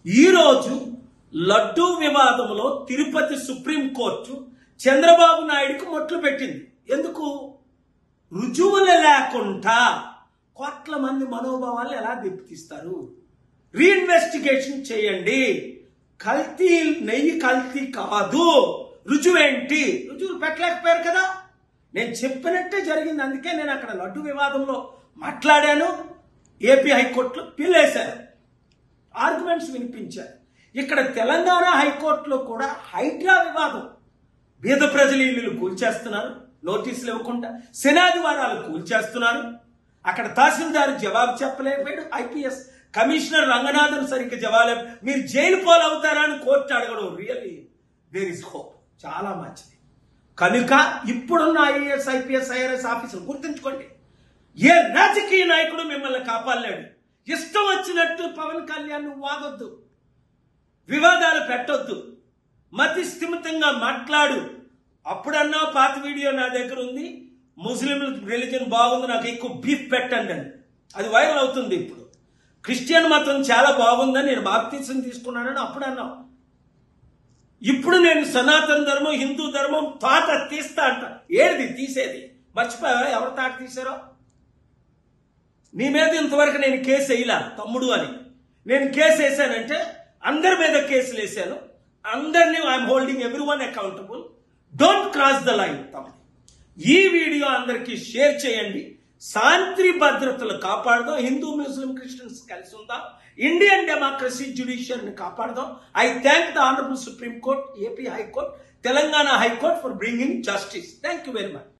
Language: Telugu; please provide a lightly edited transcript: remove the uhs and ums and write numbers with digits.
ఈరోజు లడ్డూ వివాదంలో తిరుపతి సుప్రీంకోర్టు చంద్రబాబు నాయుడుకు మొట్లు పెట్టింది. ఎందుకు? రుజువులు లేకుండా కోట్ల మంది మనోభావాలు ఎలా దెబ్బతీస్తారు? రీఇన్వెస్టిగేషన్ చేయండి. కల్తీ నెయ్యి కల్తీ కాదు, రుజువేంటి? రుజువులు పెట్టలేకపోయారు కదా. నేను చెప్పినట్టే జరిగింది. అందుకే నేను అక్కడ లడ్డు వివాదంలో మాట్లాడాను. ఏపీ హైకోర్టులో పిల్లేశారు, ఆర్గ్యుమెంట్స్ వినిపించారు. ఇక్కడ తెలంగాణ హైకోర్టులో కూడా హైడ్రా వివాదం, బీద ప్రజల ఇల్లులు కూల్చేస్తున్నారు నోటీసులు ఇవ్వకుండా, శనాదివారాలు కూల్చేస్తున్నారు. అక్కడ తహసీల్దార్ జవాబు చెప్పలేకపోయాడు. ఐపీఎస్ కమిషనర్ రంగనాథన్ సరిగ్గా జవాబు, మీరు జైలు పాలవుతారా అని కోర్టు అడగడం రియల్లీ దేర్ ఇస్ హోప్. చాలా మంచిది. కనుక ఇప్పుడున్న ఐఏఎస్ ఐపీఎస్ ఐఆర్ఎస్ ఆఫీసులు గుర్తుంచుకోండి, ఏ రాజకీయ నాయకుడు మిమ్మల్ని కాపాడలేడు. ఇష్టం వచ్చినట్టు పవన్ కళ్యాణ్ వాగొద్దు, వివాదాలు పెట్టొద్దు, మతి స్థిమితంగా మాట్లాడు. అప్పుడన్నా పాత వీడియో నా దగ్గర ఉంది, ముస్లింల రిలీజన్ బాగుంది, నాకు ఎక్కువ బీఫ్ పెట్టండి అని. అది వైరల్ అవుతుంది. ఇప్పుడు క్రిస్టియన్ మతం చాలా బాగుందని నేను బాప్తిసం తీసుకున్నానని అప్పుడు అన్నావు. ఇప్పుడు నేను సనాతన ధర్మం హిందూ ధర్మం తాట తీస్తా అంట. ఏది తీసేది? మర్చిపోయావా ఎవరు తాట తీశారో? నీ మీద ఇంతవరకు నేను కేసు వేయలా తమ్ముడు అని. నేను కేసు వేసానంటే అందరి మీద కేసులు వేసాను. అందరినీ I'm holding everyone accountable. Don't cross the line. తమ్ముడు, ఈ వీడియో అందరికీ షేర్ చేయండి. శాంతి భద్రతలు కాపాడదాం. హిందూ ముస్లిం క్రిస్టియన్స్ కలిసి ఉందాం. ఇండియన్ డెమోక్రసీ జ్యుడిషియరీని కాపాడదాం. I thank the honourable Supreme Court, AP high court, Telangana high court for bringing justice. Thank you very much.